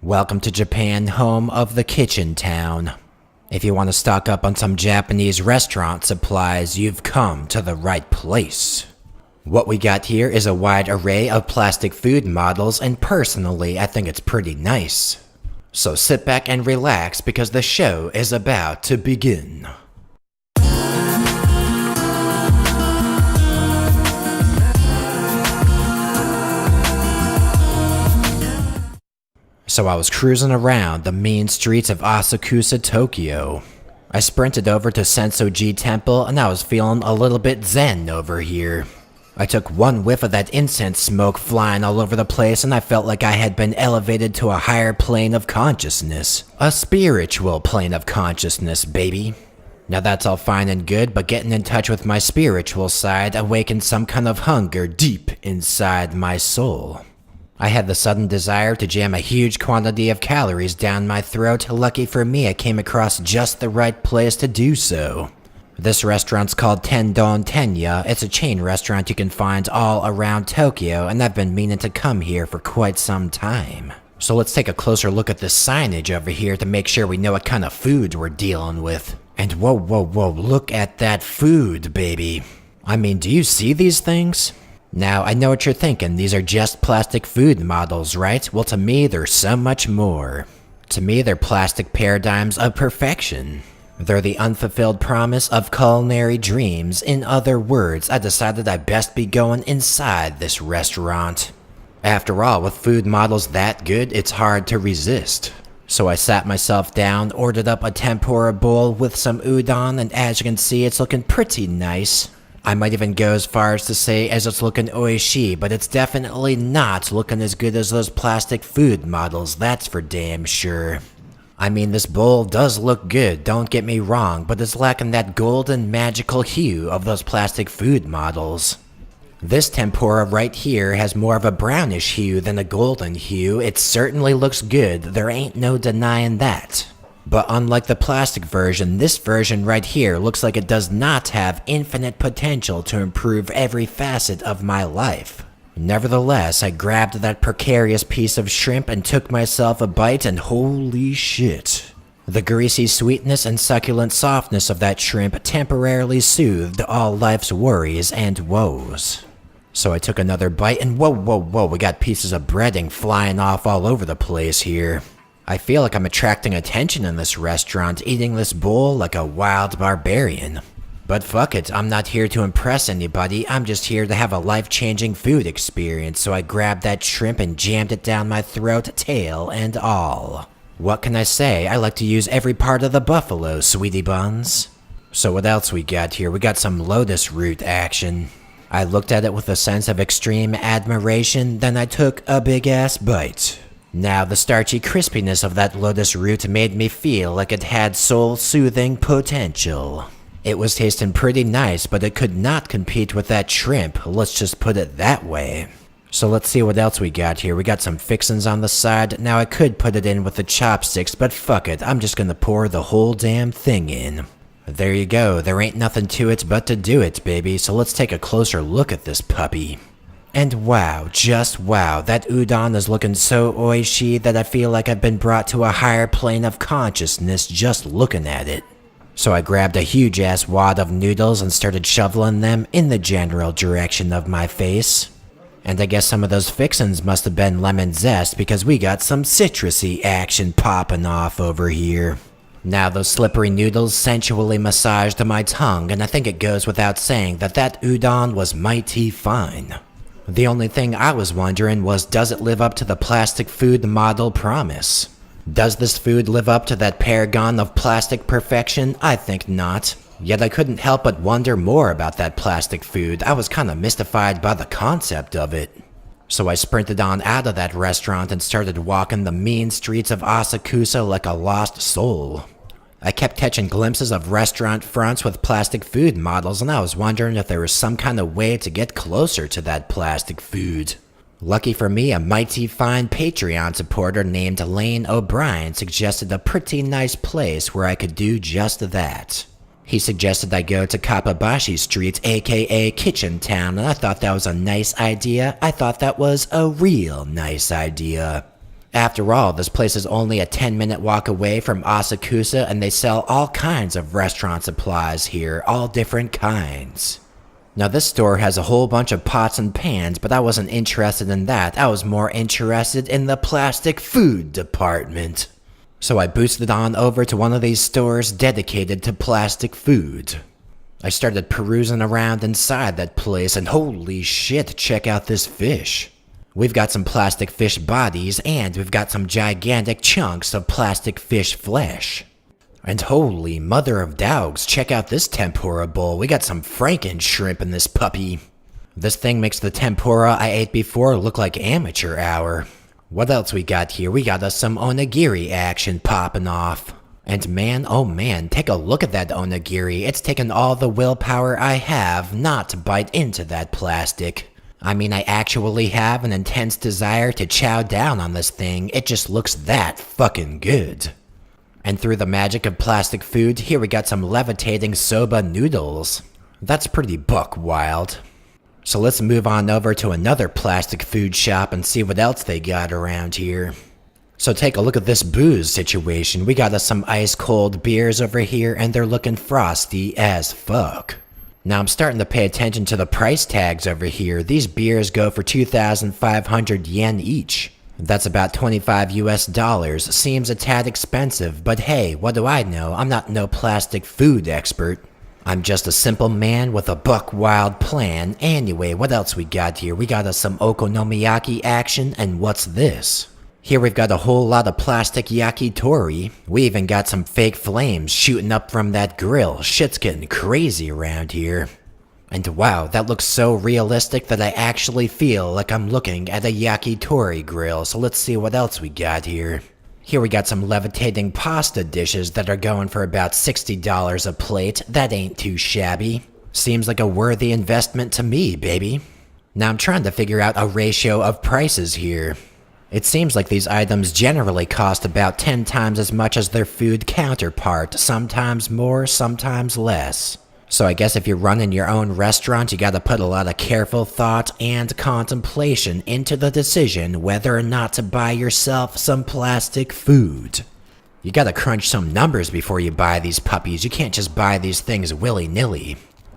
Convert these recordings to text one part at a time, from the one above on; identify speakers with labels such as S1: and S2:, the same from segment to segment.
S1: Welcome to Japan, home of the kitchen town. If you want to stock up on some Japanese restaurant supplies, you've come to the right place. What we got here is a wide array of plastic food models, and personally, I think it's pretty nice. So sit back and relax because the show is about to begin. So I was cruising around the mean streets of Asakusa, Tokyo. I sprinted over to Sensoji Temple and I was feeling a little bit zen over here. I took one whiff of that incense smoke flying all over the place and I felt like I had been elevated to a higher plane of consciousness. A spiritual plane of consciousness, baby. Now that's all fine and good, but getting in touch with my spiritual side awakened some kind of hunger deep inside my soul. I had the sudden desire to jam a huge quantity of calories down my throat. Lucky for me, I came across just the right place to do so. This restaurant's called Tendon Tenya. It's a chain restaurant you can find all around Tokyo, and I've been meaning to come here for quite some time. So let's take a closer look at this signage over here to make sure we know what kind of food we're dealing with. And whoa, look at that food, baby. I mean, do you see these things? Now, I know what you're thinking, these are just plastic food models, right? Well, to me, they're so much more. To me, they're plastic paradigms of perfection. They're the unfulfilled promise of culinary dreams. In other words, I decided I'd best be going inside this restaurant. After all, with food models that good, it's hard to resist. So I sat myself down, ordered up a tempura bowl with some udon, and as you can see, it's looking pretty nice. I might even go as far as to say as it's looking oishi, but it's definitely not looking as good as those plastic food models, that's for damn sure. I mean, this bowl does look good, don't get me wrong, but it's lacking that golden magical hue of those plastic food models. This tempura right here has more of a brownish hue than a golden hue. It certainly looks good, there ain't no denying that. But unlike the plastic version, this version right here looks like it does not have infinite potential to improve every facet of my life. Nevertheless, I grabbed that precarious piece of shrimp and took myself a bite, and holy shit. The greasy sweetness and succulent softness of that shrimp temporarily soothed all life's worries and woes. So I took another bite and whoa, we got pieces of breading flying off all over the place here. I feel like I'm attracting attention in this restaurant, eating this bowl like a wild barbarian. But fuck it, I'm not here to impress anybody, I'm just here to have a life-changing food experience, so I grabbed that shrimp and jammed it down my throat, tail and all. What can I say, I like to use every part of the buffalo, sweetie buns. So what else we got here? We got some lotus root action. I looked at it with a sense of extreme admiration, then I took a big-ass bite. Now, the starchy crispiness of that lotus root made me feel like it had soul-soothing potential. It was tasting pretty nice, but it could not compete with that shrimp, let's just put it that way. So let's see what else we got here. We got some fixins on the side. Now I could put it in with the chopsticks, but fuck it, I'm just gonna pour the whole damn thing in. There you go, there ain't nothing to it but to do it, baby, so let's take a closer look at this puppy. And wow, just wow, that udon is looking so oishi that I feel like I've been brought to a higher plane of consciousness just looking at it. So I grabbed a huge ass wad of noodles and started shoveling them in the general direction of my face. And I guess some of those fixins must have been lemon zest because we got some citrusy action popping off over here. Now those slippery noodles sensually massaged my tongue, and I think it goes without saying that that udon was mighty fine. The only thing I was wondering was, does it live up to the plastic food model promise? Does this food live up to that paragon of plastic perfection? I think not. Yet I couldn't help but wonder more about that plastic food. I was kinda mystified by the concept of it. So I sprinted on out of that restaurant and started walking the mean streets of Asakusa like a lost soul. I kept catching glimpses of restaurant fronts with plastic food models, and I was wondering if there was some kind of way to get closer to that plastic food. Lucky for me, a mighty fine Patreon supporter named Lane O'Brien suggested a pretty nice place where I could do just that. He suggested I go to Kappabashi Street, aka Kitchen Town, and I thought that was a nice idea. I thought that was a real nice idea. After all, this place is only a 10-minute walk away from Asakusa, and they sell all kinds of restaurant supplies here, all different kinds. Now this store has a whole bunch of pots and pans, but I wasn't interested in that. I was more interested in the plastic food department. So I boosted on over to one of these stores dedicated to plastic food. I started perusing around inside that place, and holy shit, check out this fish. We've got some plastic fish bodies, and we've got some gigantic chunks of plastic fish flesh. And holy mother of dogs, check out this tempura bowl. We got some franken shrimp in this puppy. This thing makes the tempura I ate before look like amateur hour. What else we got here? We got us some onigiri action popping off. And man, oh man, take a look at that onigiri. It's taken all the willpower I have not to bite into that plastic. I mean, I actually have an intense desire to chow down on this thing. It just looks that fucking good. And through the magic of plastic food, here we got some levitating soba noodles. That's pretty buck wild. So let's move on over to another plastic food shop and see what else they got around here. So take a look at this booze situation. We got us some ice cold beers over here, and they're looking frosty as fuck. Now I'm starting to pay attention to the price tags over here. These beers go for 2,500 yen each. That's about $25 US. Seems a tad expensive, but hey, what do I know? I'm not no plastic food expert. I'm just a simple man with a buck wild plan. Anyway, what else we got here? We got us some okonomiyaki action, and what's this? Here we've got a whole lot of plastic yakitori. We even got some fake flames shooting up from that grill. Shit's getting crazy around here. And wow, that looks so realistic that I actually feel like I'm looking at a yakitori grill. So let's see what else we got here. Here we got some levitating pasta dishes that are going for about $60 a plate. That ain't too shabby. Seems like a worthy investment to me, baby. Now I'm trying to figure out a ratio of prices here. It seems like these items generally cost about 10 times as much as their food counterpart, sometimes more, sometimes less. So I guess if you're running your own restaurant, you gotta put a lot of careful thought and contemplation into the decision whether or not to buy yourself some plastic food. You gotta crunch some numbers before you buy these puppies. You can't just buy these things willy-nilly.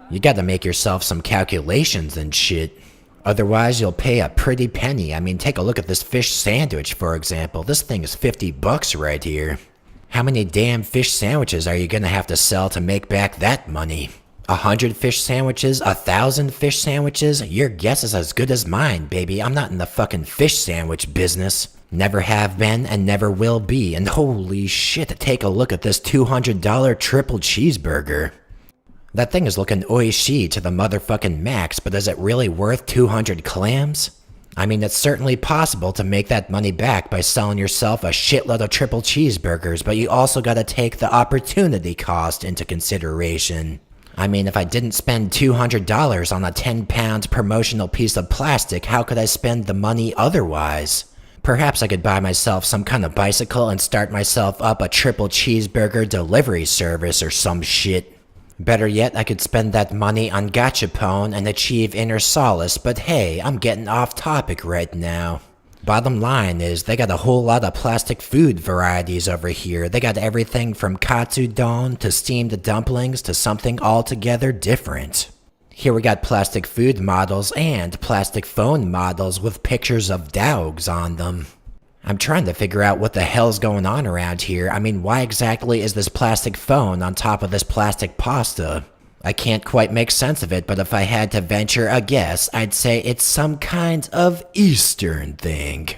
S1: You gotta make yourself some calculations and shit. Otherwise, you'll pay a pretty penny. I mean, take a look at this fish sandwich, for example. This thing is 50 bucks right here. How many damn fish sandwiches are you gonna have to sell to make back that money? 100 fish sandwiches? 1,000 fish sandwiches? Your guess is as good as mine, baby. I'm not in the fucking fish sandwich business. Never have been and never will be. And holy shit, take a look at this $200 triple cheeseburger. That thing is looking oishi to the motherfucking max, but is it really worth 200 clams? I mean, it's certainly possible to make that money back by selling yourself a shitload of triple cheeseburgers, but you also gotta take the opportunity cost into consideration. I mean, if I didn't spend $200 on a 10-pound promotional piece of plastic, how could I spend the money otherwise? Perhaps I could buy myself some kind of bicycle and start myself up a triple cheeseburger delivery service or some shit. Better yet, I could spend that money on gachapon and achieve inner solace, but hey, I'm getting off topic right now. Bottom line is, they got a whole lot of plastic food varieties over here. They got everything from katsudon to steamed dumplings to something altogether different. Here we got plastic food models and plastic phone models with pictures of dogs on them. I'm trying to figure out what the hell's going on around here. I mean, why exactly is this plastic phone on top of this plastic pasta? I can't quite make sense of it, but if I had to venture a guess, I'd say it's some kind of Eastern thing.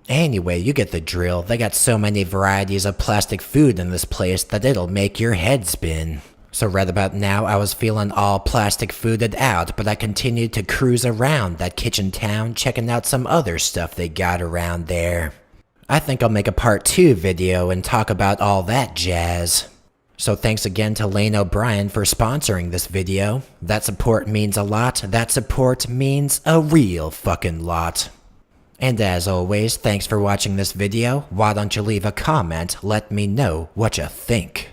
S1: Anyway, you get the drill. They got so many varieties of plastic food in this place that it'll make your head spin. So right about now, I was feeling all plastic fooded out, but I continued to cruise around that kitchen town, checking out some other stuff they got around there. I think I'll make a part 2 video and talk about all that jazz. So thanks again to Lane O'Brien for sponsoring this video. That support means a lot. That support means a real fucking lot. And as always, thanks for watching this video. Why don't you leave a comment, let me know what you think.